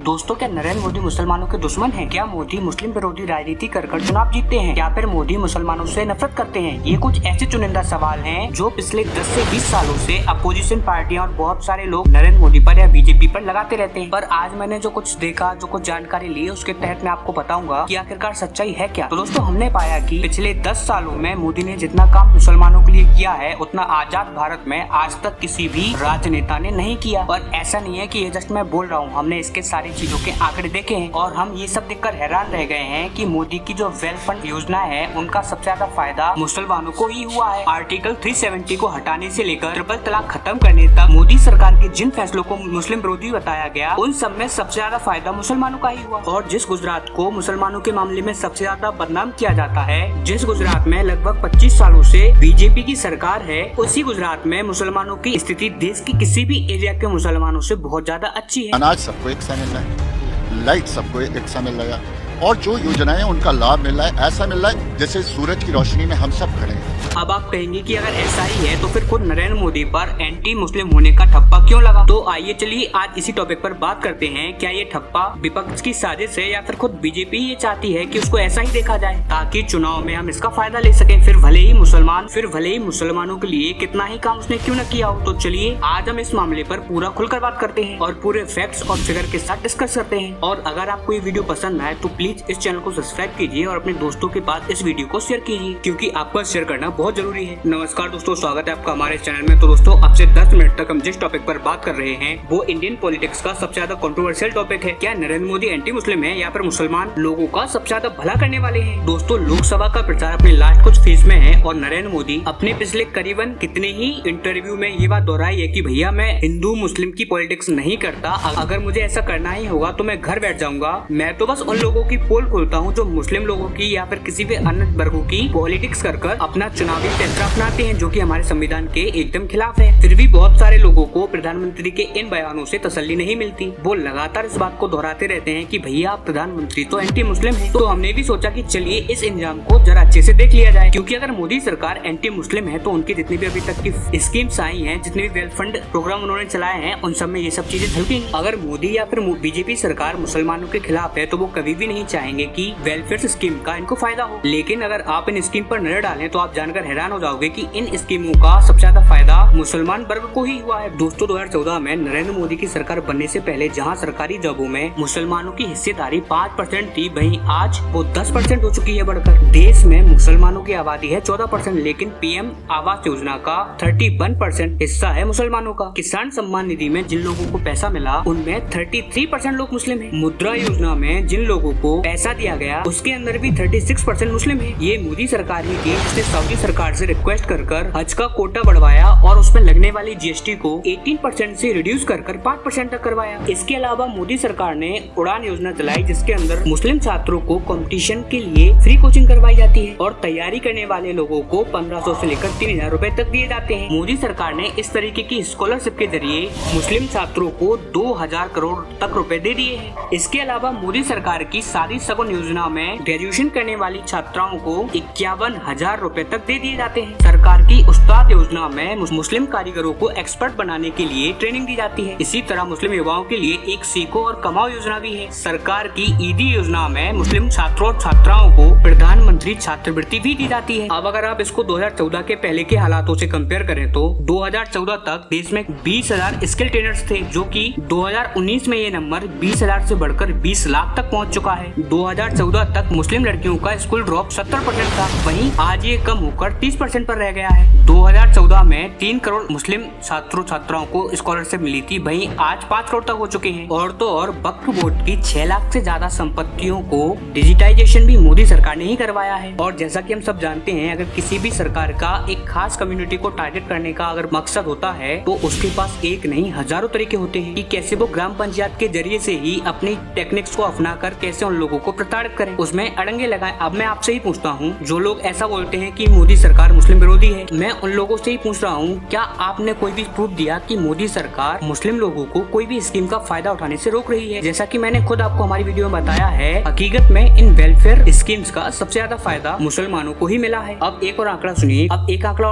दोस्तों, क्या नरेंद्र मोदी मुसलमानों के दुश्मन हैं? क्या मोदी मुस्लिम विरोधी राजनीति कर चुनाव जीतते हैं? क्या फिर मोदी मुसलमानों से नफरत करते हैं? ये कुछ ऐसे चुनिंदा सवाल हैं जो पिछले 10 से 20 सालों से अपोजिशन पार्टियां और बहुत सारे लोग नरेंद्र मोदी पर या बीजेपी पर लगाते रहते हैं। पर आज मैंने जो कुछ देखा, जो कुछ जानकारी ली, उसके तहत मैं आपको बताऊंगा कि आखिरकार सच्चाई है क्या। तो दोस्तों, हमने पाया कि पिछले 10 सालों में मोदी ने जितना काम मुसलमानों के लिए किया है, उतना आजाद भारत में आज तक किसी भी राजनेता ने नहीं किया। पर ऐसा नहीं है कि ये जस्ट मैं बोल रहा हूँ, हमने इसके सारी चीजों के आंकड़े देखे हैं और हम ये सब देखकर हैरान रह गए हैं कि मोदी की जो वेल फंड योजना है, उनका सबसे ज्यादा फायदा मुसलमानों को ही हुआ है। आर्टिकल 370 को हटाने से लेकर ट्रिपल तलाक खत्म करने तक मोदी सरकार के जिन फैसलों को मुस्लिम विरोधी बताया गया, उन सब में सबसे ज्यादा फायदा मुसलमानों का ही हुआ। और जिस गुजरात को मुसलमानों के मामले में सबसे ज्यादा बदनाम किया जाता है, जिस गुजरात में लगभग 25 सालों से बीजेपी की सरकार है, उसी गुजरात में मुसलमानों की स्थिति देश की किसी भी एरिया के मुसलमानों से बहुत ज्यादा अच्छी है। अनाज सबको एक सा मिल रहा है, लाइट सबको एक सा मिल रहा है और जो योजनाएं उनका लाभ मिल रहा है, ऐसा मिल रहा है जैसे सूरज की रोशनी में हम सब खड़े हैं। अब आप कहेंगे कि अगर ऐसा ही है तो फिर खुद नरेंद्र मोदी पर एंटी मुस्लिम होने का ठप्पा क्यों लगा? तो आइए चलिए आज इसी टॉपिक पर बात करते हैं। क्या ये ठप्पा विपक्ष की साजिश है या फिर खुद बीजेपी ये चाहती है कि उसको ऐसा ही देखा जाए ताकि चुनाव में हम इसका फायदा ले सकें? फिर भले ही मुसलमानों के लिए कितना ही काम उसने क्यों न किया हो। तो चलिए आज हम इस मामले पर पूरा खुलकर बात करते हैं और पूरे फैक्ट्स और फिगर के साथ डिस्कस करते हैं। और अगर आपको ये वीडियो पसंद आए तो प्लीज इस चैनल को सब्सक्राइब कीजिए और अपने दोस्तों के पास इस वीडियो को शेयर कीजिए, क्योंकि आपका शेयर करना बहुत जरूरी है। नमस्कार दोस्तों, स्वागत है आपका हमारे चैनल में। तो दोस्तों, अब से 10 मिनट तक हम जिस टॉपिक पर बात कर रहे हैं वो इंडियन पॉलिटिक्स का सबसे ज्यादा कंट्रोवर्शियल टॉपिक है। क्या नरेंद्र मोदी एंटी मुस्लिम है या फिर मुसलमान लोगों का सबसे ज्यादा भला करने वाले हैं? दोस्तों, लोकसभा का प्रचार अपने लास्ट कुछ फेज में है और नरेंद्र मोदी अपने पिछले करीबन कितने ही इंटरव्यू में ये बात दोहराई है कि भैया मैं हिंदू मुस्लिम की पॉलिटिक्स नहीं करता, अगर मुझे ऐसा करना ही होगा तो मैं घर बैठ जाऊंगा। मैं तो बस उन लोगों की पोल खोलता हूँ जो मुस्लिम लोगों की या फिर किसी भी अन्य वर्गों की पॉलिटिक्स कर अपना चुनावी तंत्र अपनाते हैं, जो कि हमारे संविधान के एकदम खिलाफ है। फिर भी बहुत सारे लोगों को प्रधानमंत्री के इन बयानों से तसल्ली नहीं मिलती। वो लगातार इस बात को दोहराते रहते हैं कि भैया आप प्रधानमंत्री तो एंटी मुस्लिम है। तो हमने भी सोचा कि चलिए इस इंजाम को जरा अच्छे से देख लिया जाए, क्योंकि अगर मोदी सरकार एंटी मुस्लिम है तो उनकी जितनी भी अभी तक की स्कीम्स आई हैं, जितने भी वेल फंड प्रोग्राम उन्होंने चलाए हैं, उन सब में ये सब चीजें झलकेंगी। अगर मोदी या फिर बीजेपी सरकार मुसलमानों के खिलाफ है तो वो कभी भी नहीं चाहेंगे कि वेलफेयर स्कीम का इनको फायदा हो। लेकिन अगर आप इन स्कीम पर नजर डालें तो आप जानकर हैरान हो जाओगे कि इन स्कीमों का सबसे ज्यादा फायदा मुसलमान वर्ग को ही हुआ है। दोस्तों, 2014 में नरेंद्र मोदी की सरकार बनने से पहले जहां सरकारी जॉबों में मुसलमानों की हिस्सेदारी 5% थी, वहीं आज वो 10% हो चुकी है बढ़कर। देश में मुसलमानों की आबादी है 14%, लेकिन पीएम आवास योजना का 31% हिस्सा है मुसलमानों का। किसान सम्मान निधि में जिन लोगों को पैसा मिला उनमें 33% लोग मुस्लिम है। मुद्रा योजना में जिन लोगों को पैसा दिया गया उसके अंदर भी 36% मुस्लिम है। ये मोदी सरकार ही थी जिसने सऊदी सरकार से रिक्वेस्ट कर हज का कोटा बढ़वाया और उसमें लगने वाली जीएसटी को 18% से रिड्यूस कर 5% तक करवाया। इसके अलावा मोदी सरकार ने उड़ान योजना चलाई, जिसके अंदर मुस्लिम छात्रों को कंपटीशन के लिए फ्री कोचिंग करवाई जाती है और तैयारी करने वाले लोगों को 1500 से लेकर 3000 रूपए तक दिए जाते हैं। मोदी सरकार ने इस तरीके की स्कॉलरशिप के जरिए मुस्लिम छात्रों को 2000 करोड़ तक रुपए दे दिए हैं। इसके अलावा मोदी सरकार की शादी सगुन योजना में ग्रेजुएशन करने वाली छात्राओं को 51,000 रूपए तक दे दिए जाते हैं। सरकार की उस्ताद योजना में मुस्लिम कारीगरों को एक्सपर्ट बनाने के लिए ट्रेनिंग दी जाती है। इसी तरह मुस्लिम युवाओं के लिए एक सीखो और कमाओ योजना भी है। सरकार की ईदी योजना में मुस्लिम छात्रों और छात्राओं को प्रधानमंत्री छात्रवृत्ति भी दी जाती है। अब अगर आप इसको 2014 के पहले के हालातों से कंपेयर करें तो 2014 तक देश में 20,000 स्किल ट्रेनर्स थे, जो कि 2019 में ये नंबर 20,000 से बढ़कर 20 लाख तक पहुंच चुका है। 2014 तक मुस्लिम लड़कियों का स्कूल ड्रॉप 70% था, वहीं आज ये कम होकर 30% पर रह गया है। 2014 में 3 करोड़ मुस्लिम छात्रों छात्राओं को स्कॉलरशिप मिली थी, वहीं आज 5 करोड़ तक हो चुके हैं। और तो और वक्फ बोर्ड की 6 लाख से ज्यादा संपत्तियों को डिजिटाइजेशन भी मोदी सरकार ने ही करवाया है। और जैसा कि हम सब जानते हैं, अगर किसी भी सरकार का एक खास कम्युनिटी को टारगेट करने का अगर मकसद होता है तो उसके पास एक नहीं हजारों तरीके होते हैं कि कैसे वो ग्राम पंचायत के जरिए से ही अपनी टेक्निक्स को अपना कर कैसे उन लोगों को प्रताड़ित करें, उसमें अड़ंगे लगाएं। अब मैं आपसे ही पूछता हूँ, जो लोग ऐसा बोलते हैं कि मोदी सरकार मुस्लिम विरोधी है। मैं उन लोगों से ही पूछ रहा हूँ, क्या आपने कोई भी प्रूफ दिया कि मोदी सरकार मुस्लिम लोगों को कोई भी स्कीम का फायदा उठाने से रोक रही है? जैसा कि मैंने खुद आपको हमारी वीडियो में बताया है, हकीकत में इन वेलफेयर स्कीम्स का सबसे ज्यादा फायदा मुसलमानों को ही मिला है। अब एक और आंकड़ा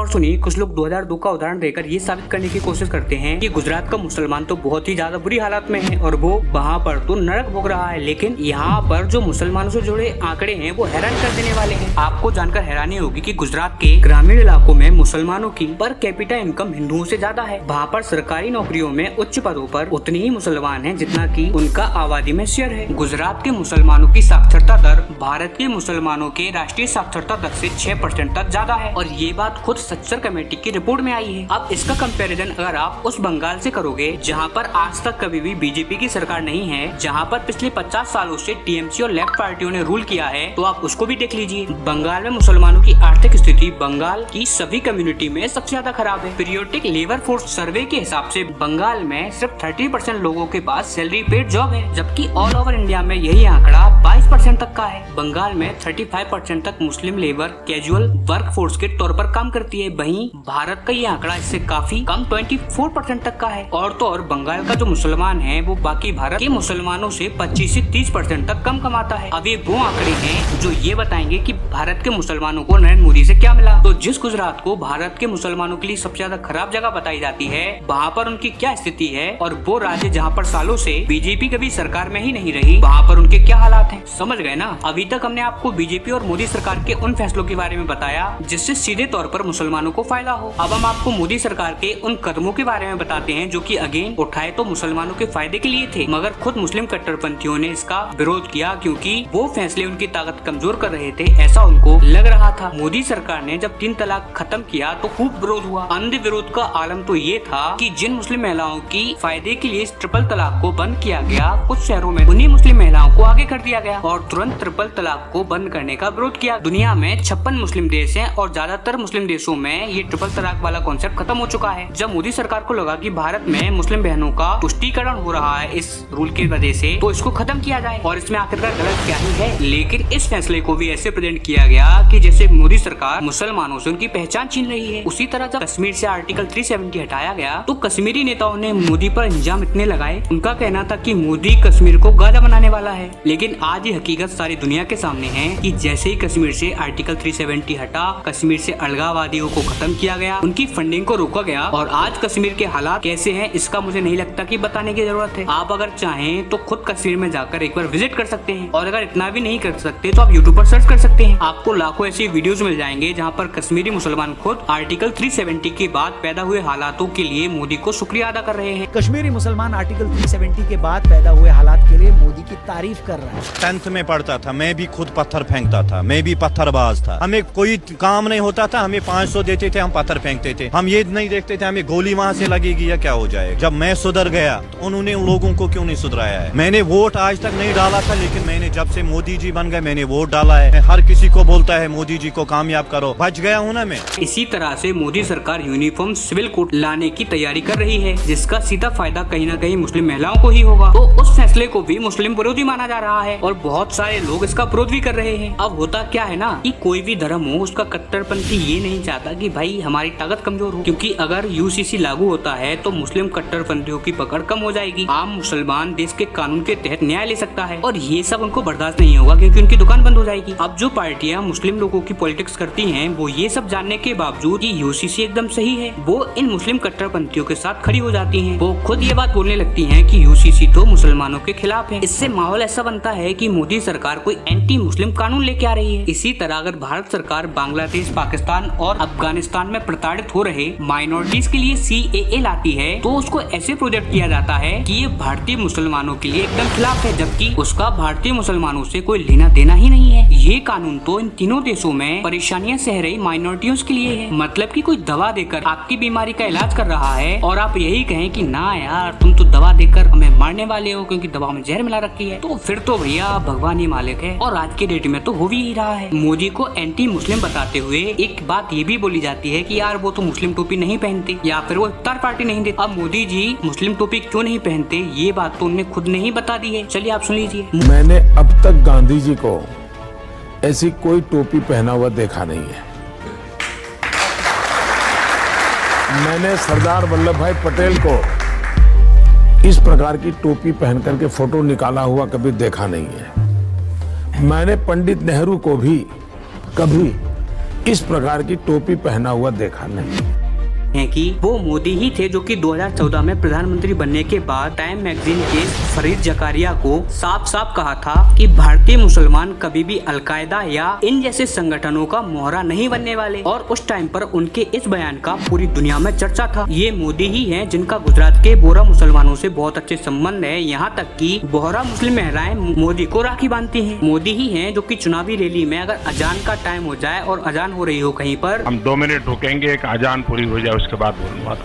सुनिए, कुछ लोग 2002 का उदाहरण देकर ये साबित करने की कोशिश करते हैं कि गुजरात का मुसलमान तो बहुत ही ज्यादा बुरी हालत में है और वो वहाँ पर तो नरक भोग रहा है। लेकिन यहाँ पर जो मुसलमानों से जुड़े आंकड़े हैं वो हैरान कर देने वाले हैं। आपको जानकर हैरानी होगी कि गुजरात के ग्रामीण इलाकों में मुसलमानों की पर कैपिटा इनकम हिंदुओं से ज्यादा है। वहाँ पर सरकारी नौकरियों में उच्च पदों पर उतनी ही मुसलमान हैं जितना कि उनका आबादी में शेयर है। गुजरात के मुसलमानों की साक्षरता दर भारत के मुसलमानों के राष्ट्रीय साक्षरता दर से 6% तक ज्यादा है और ये बात खुद सच्चर कमेटी की रिपोर्ट में आई है। अब इसका कंपैरिजन अगर आप उस बंगाल से करोगे जहाँ पर आज तक कभी भी बीजेपी की सरकार नहीं है, जहाँ पर पिछले 50 सालों से टीएमसी और लेफ्ट पार्टियों ने रूल किया है, तो आप उसको भी देख लीजिए। बंगाल में मुसलमानों की आर्थिक स्थिति बंगाल की सभी कम्युनिटी में सबसे ज्यादा खराब है। पीरियोडिक लेबर फोर्स सर्वे के हिसाब से बंगाल में सिर्फ 30% लोगों के पास सैलरी पेड जॉब है, जबकि ऑल ओवर इंडिया में यही आंकड़ा 22% तक का है। बंगाल में 35% तक मुस्लिम लेबर कैजुअल वर्क फोर्स के तौर पर काम करती है, वहीं भारत का ये आंकड़ा इससे काफी कम 24% तक का है। और तो और बंगाल का जो मुसलमान है वो बाकी भारत के मुसलमानों से 25 से 30% तक कम कमाता है। अब ये वो आंकड़े हैं जो ये बताएंगे कि भारत के मुसलमानों को नरेंद्र मोदी से क्या मिला। तो जिस गुजरात को भारत के मुसलमानों के लिए सबसे ज्यादा खराब जगह बताई जाती है, वहाँ पर उनकी क्या स्थिति है, और वो राज्य जहाँ पर सालों से बीजेपी कभी सरकार में ही नहीं रही, वहाँ पर उनके क्या हालात हैं, समझ गए ना। अभी तक हमने आपको बीजेपी और मोदी सरकार के उन फैसलों के बारे में बताया जिससे सीधे तौर पर मुसलमानों को फायदा हो। अब हम आपको मोदी सरकार के उन कदमों के बारे में बताते हैं जो कि अगेन उठाए तो मुसलमानों के फायदे के लिए थे, मगर खुद मुस्लिम कट्टरपंथियों ने इसका विरोध किया क्योंकि वो फैसले उनकी ताकत कमजोर कर रहे थे, ऐसा उनको लग रहा था। मोदी सरकार ने जब 3 तलाक खत्म किया तो खूब विरोध हुआ। अंध विरोध का आलम तो ये था कि जिन मुस्लिम महिलाओं की फायदे के लिए ट्रिपल तलाक को बंद किया गया, कुछ शहरों में उन्हीं मुस्लिम महिलाओं को आगे कर दिया गया और तुरंत ट्रिपल तलाक को बंद करने का विरोध किया। दुनिया में 56 मुस्लिम देश हैं और ज्यादातर मुस्लिम देशों में ये ट्रिपल तलाक वाला कॉन्सेप्ट खत्म हो चुका है। जब मोदी सरकार को लगा कि भारत में मुस्लिम बहनों का तुष्टीकरण हो रहा है इस रूल की वजह से, तो इसको खत्म किया जाए और इसमें आखिरकार गलत क्या ही है। लेकिन इस फैसले को भी ऐसे प्रेजेंट किया गया कि जैसे मोदी सरकार मुसलमानों से उनकी पहचान छीन रही है। उसी तरह जब कश्मीर से आर्टिकल 370 हटाया गया तो कश्मीरी नेताओं ने मोदी पर इल्जाम इतने लगाए, उनका कहना था कि मोदी कश्मीर को गाजा बनाने वाला है। लेकिन आज ये हकीकत सारी दुनिया के सामने है कि जैसे ही कश्मीर से आर्टिकल 370 हटा, कश्मीर से अलगाववादियों को खत्म किया गया, उनकी फंडिंग को रोका गया और आज कश्मीर के हालात कैसे हैं इसका मुझे नहीं लगता कि बताने की जरूरत है। आप अगर चाहें तो खुद कश्मीर में जाकर एक बार विजिट कर सकते हैं और अगर इतना भी नहीं कर सकते तो आप यूट्यूब पर सर्च कर सकते हैं। आपको लाखों ऐसी वीडियोस मिल जाएंगे जहां पर कश्मीरी मुसलमान खुद आर्टिकल 370 के बाद पैदा हुए हालातों के लिए मोदी को शुक्रिया अदा कर रहे हैं। कश्मीरी मुसलमान आर्टिकल 370 के बाद पैदा हुए हालात के लिए मोदी की तारीफ कर रहा है। 10th में पढ़ता था, मैं भी खुद पत्थर फेंकता था, मैं भी पत्थरबाज था। हमें कोई काम नहीं होता था, हमें 500 देते थे, हम पत्थर फेंकते थे। हम ये नहीं देखते थे हमें गोली वहाँ से लगेगी या क्या हो जाएगा। जब मैं सुधर गया तो उन्होंने उन लोगों को क्यों नहीं सुधराया है। मैंने वोट आज तक नहीं डाला था, लेकिन मैंने जब से मोदी जी बन गए मैंने वोट डाला है। हर किसी को बोलता है मोदी जी को कामयाब करो, बच गया हूँ ना मैं। इसी तरह से मोदी सरकार यूनिफॉर्म सिविल कोड लाने की तैयारी कर रही है, जिसका सीधा फायदा कहीं न कहीं मुस्लिम महिलाओं को ही होगा। तो उस फैसले को भी मुस्लिम विरोधी माना जा रहा है और बहुत सारे लोग इसका विरोध भी कर रहे हैं। अब होता क्या है ना कि कोई भी धर्म हो उसका कट्टरपंथी ये नहीं चाहता कि भाई हमारी ताकत कमजोर हो, क्योंकि अगर यूसीसी लागू होता है तो मुस्लिम कट्टरपंथियों की पकड़ कम हो जाएगी। आम मुसलमान देश के कानून के तहत न्याय ले सकता है और ये सब उनको बर्दाश्त नहीं होगा क्योंकि उनकी दुकान बंद हो जाएगी। अब जो पार्टियां मुस्लिम लोगों की पॉलिटिक्स करती हैं वो ये सब जानने के बावजूद कि यूसीसी एकदम सही है, वो इन मुस्लिम कट्टरपंथियों के साथ खड़ी हो जाती हैं। वो खुद ये बात बोलने लगती हैं कि यूसीसी तो मुसलमानों के खिलाफ है। इससे माहौल ऐसा बनता है कि मोदी सरकार कोई एंटी मुस्लिम कानून लेके आ रही है। इसी तरह अगर भारत सरकार बांग्लादेश, पाकिस्तान और अफगानिस्तान में प्रताड़ित हो रहे माइनॉरिटीज के लिए CAA लाती है तो उसको ऐसे प्रोजेक्ट किया जाता है कि ये भारतीय मुसलमानों के लिए एकदम खिलाफ है, जबकि उसका भारतीय मुसलमानों से कोई लेना देना ही नहीं है। ये कानून तो इन तीनों देशों में परेशानियां सह रही माइनॉरिटियों के लिए है। मतलब कि कोई दवा देकर आपकी बीमारी का इलाज कर रहा है और आप यही कहें कि ना यार तुम तो दवा देकर हमें मारने वाले हो क्योंकि दवा में जहर मिला रखी है, तो फिर तो भैया भगवान ही मालिक है। और आज के डेट में तो हो भी ही रहा है। मोदी को एंटी मुस्लिम बताते हुए एक बात ये भी बोली जाती है कि यार वो तो मुस्लिम टोपी नहीं पहनते या फिर वो इफ्तार पार्टी नहीं देते। अब मोदी जी मुस्लिम टोपी क्यों नहीं पहनते ये बात तो उन्होंने खुद ने ही बता दी है। चलिए आप सुन लीजिए। मैंने अब तक गांधी जी को ऐसी कोई टोपी पहना हुआ देखा नहीं है। मैंने सरदार वल्लभ भाई पटेल को इस प्रकार की टोपी पहन करके फोटो निकाला हुआ कभी देखा नहीं है। मैंने पंडित नेहरू को भी कभी इस प्रकार की टोपी पहना हुआ देखा नहीं है कि वो मोदी ही थे जो कि 2014 में प्रधानमंत्री बनने के बाद टाइम मैगजीन के फरीद जकारिया को साफ साफ कहा था कि भारतीय मुसलमान कभी भी अलकायदा या इन जैसे संगठनों का मोहरा नहीं बनने वाले, और उस टाइम पर उनके इस बयान का पूरी दुनिया में चर्चा था। ये मोदी ही हैं जिनका गुजरात के बोहरा मुसलमानों से बहुत अच्छे संबंध है, यहाँ तक कि बोहरा मुस्लिम महिलाएं मोदी को राखी बांधती हैं। मोदी ही हैं जो कि चुनावी रैली में अगर अजान का टाइम हो जाए और अजान हो रही हो कहीं पर, हम 2 मिनट रुकेंगे, एक अजान पूरी हो जाए उसके बाद बोलूंगा,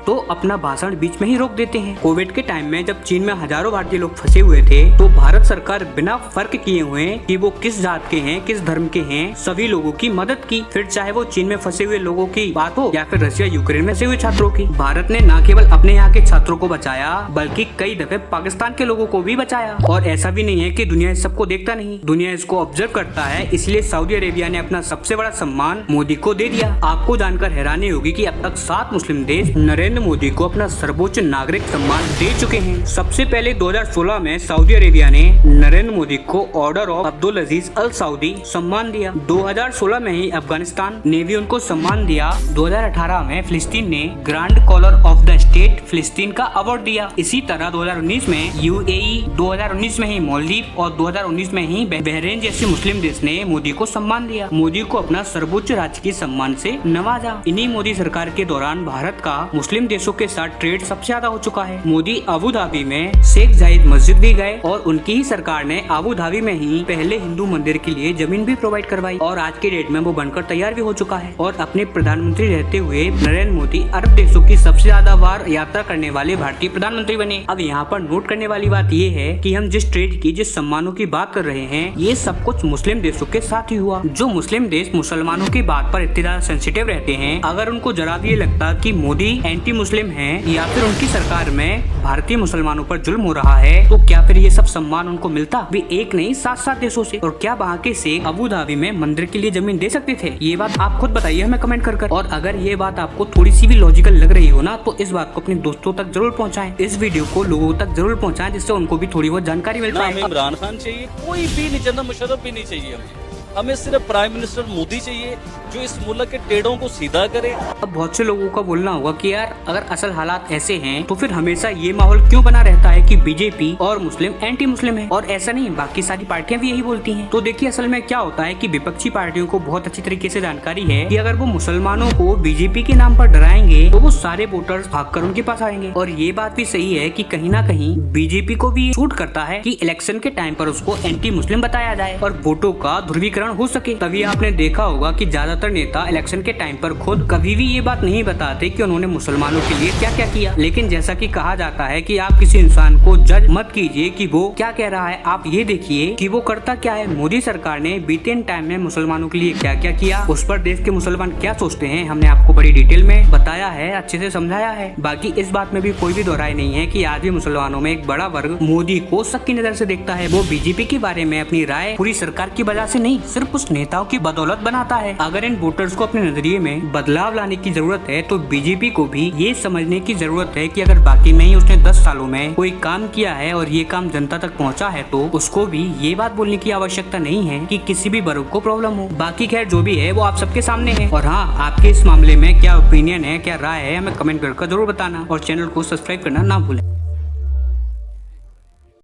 तो अपना भाषण बीच में ही रोक देते हैं। कोविड के टाइम में जब चीन में हजारों भारतीय लोग फंसे हुए थे, तो भारत सरकार बिना फर्क किए हुए कि वो किस जात के हैं, किस धर्म के हैं, सभी लोगों की मदद की। फिर चाहे वो चीन में फंसे हुए लोगों की बात हो या फिर रशिया यूक्रेन में फंसे हुए छात्रों की, भारत ने न केवल अपने यहाँ के छात्रों को बचाया बल्कि कई दफे पाकिस्तान के लोगों को भी बचाया। और ऐसा भी नहीं है कि दुनिया इस सबको देखता नहीं, दुनिया इसको ऑब्जर्व करता है। इसलिए सऊदी अरेबिया ने अपना सबसे बड़ा सम्मान मोदी को दे दिया। आपको जानकर हैरानी होगी कि अब तक 7 मुस्लिम देश नरेंद्र मोदी को अपना सर्वोच्च नागरिक सम्मान दे चुके हैं। सबसे पहले 2016 में सऊदी अरेबिया ने नरेंद्र मोदी को order of Abdul Aziz Al Saudi सम्मान दिया। 2016 में ही अफगानिस्तान ने भी उनको सम्मान दिया। 2018 में फिलिस्तीन ने grand collar of the state फिलिस्तीन का अवार्ड दिया। इसी तरह 2019 में यूएई, 2019 में ही मालदीव और 2019 में ही बहरीन जैसे मुस्लिम देश ने मोदी को सम्मान दिया। मोदी को अपना सर्वोच्च राजकीय सम्मान से नवाजा। इन्हीं मोदी सरकार के दौरान भारत का मुस्लिम देशों के साथ ट्रेड सबसे ज्यादा हो चुका है। मोदी अबू धाबी में शेख जायद मस्जिद भी गए और उनकी ही सरकार ने अबू धाबी में ही पहले हिंदू मंदिर के लिए जमीन भी प्रोवाइड करवाई, और आज के डेट में वो बनकर तैयार भी हो चुका है। और अपने प्रधानमंत्री रहते हुए नरेंद्र मोदी अरब देशों की सबसे ज्यादा बार यात्रा करने वाले भारतीय प्रधानमंत्री बने। अब यहाँ पर नोट करने वाली बात ये है कि हम जिस ट्रेड की, जिस सम्मानों की बात कर रहे हैं, ये सब कुछ मुस्लिम देशों के साथ ही हुआ। जो मुस्लिम देश मुसलमानों की बात पर इतने ज्यादा सेंसिटिव रहते हैं, अगर उनको जरा भी ये लगता कि मोदी एंटी मुस्लिम है या फिर उनकी सरकार में भारतीय मुसलमानों पर जुल्म हो रहा है, तो क्या फिर ये सब सम्मान उनको मिलता भी? एक नहीं 7 देशों से। और क्या वहाँ के शेख अबू धाबी में मंदिर के लिए जमीन दे सकते थे? ये बात आप खुद बताइए हमें कमेंट कर। और अगर ये बात आपको थोड़ी सी भी लॉजिकल लग रही हो ना, तो इस बात को अपने दोस्तों तक जरूर पहुँचाएं। इस वीडियो को लोगों तक जरूर पहुँचाएं, जिससे उनको भी थोड़ी बहुत जानकारी मिल पाए। हमें इमरान खान चाहिए, कोई भी नहीं चाहिए, मुशर्रफ भी नहीं चाहिए हमें सिर्फ प्राइम मिनिस्टर मोदी चाहिए जो इस मुल्क के टेढ़ों को सीधा करे। अब बहुत से लोगों का बोलना होगा कि यार अगर असल हालात ऐसे हैं तो फिर हमेशा ये माहौल क्यों बना रहता है कि बीजेपी और मुस्लिम एंटी मुस्लिम है? और ऐसा नहीं, बाकी सारी पार्टियां भी यही बोलती हैं। तो देखिए असल में क्या होता है कि विपक्षी पार्टियों को बहुत अच्छी तरीके से जानकारी है कि अगर वो मुसलमानों को बीजेपी के नाम पर डराएंगे तो वो सारे वोटर्स भागकर उनके पास आएंगे। और ये बात भी सही है कि कहीं ना कहीं बीजेपी को भी सूट करता है कि इलेक्शन के टाइम पर उसको एंटी मुस्लिम बताया जाए और वोटों का ध्रुवीकरण हो सके। तभी आपने देखा होगा कि ज्यादातर नेता इलेक्शन के टाइम पर खुद कभी भी ये बात नहीं बताते कि उन्होंने मुसलमानों के लिए क्या क्या किया। लेकिन जैसा कि कहा जाता है कि आप किसी इंसान को जज मत कीजिए कि वो क्या कह रहा है, आप ये देखिए कि वो करता क्या है। मोदी सरकार ने बीते टाइम में मुसलमानों के लिए क्या क्या किया, उस पर देश के मुसलमान क्या सोचते हैं, हमने आपको बड़ी डिटेल में बताया है, अच्छे से समझाया है। बाकी इस बात में भी कोई भी दोहराई नहीं है कि आज भी मुसलमानों में एक बड़ा वर्ग मोदी को शक की नजर से देखता है। वो बीजेपी के बारे में अपनी राय पूरी सरकार की वजह से नहीं, सिर्फ उस नेताओं की बदौलत बनाता है। अगर इन वोटर्स को अपने नजरिए में बदलाव लाने की जरूरत है तो बीजेपी को भी ये समझने की जरूरत है कि अगर बाकी में ही उसने 10 सालों में कोई काम किया है और ये काम जनता तक पहुंचा है, तो उसको भी ये बात बोलने की आवश्यकता नहीं है कि किसी भी वर्ग को प्रॉब्लम हो। बाकी खैर जो भी है वो आप सबके सामने है। और हाँ, आपके इस मामले में क्या ओपिनियन है, क्या राय है, हमें कमेंट कर जरूर बताना और चैनल को सब्सक्राइब करना ना भूलें।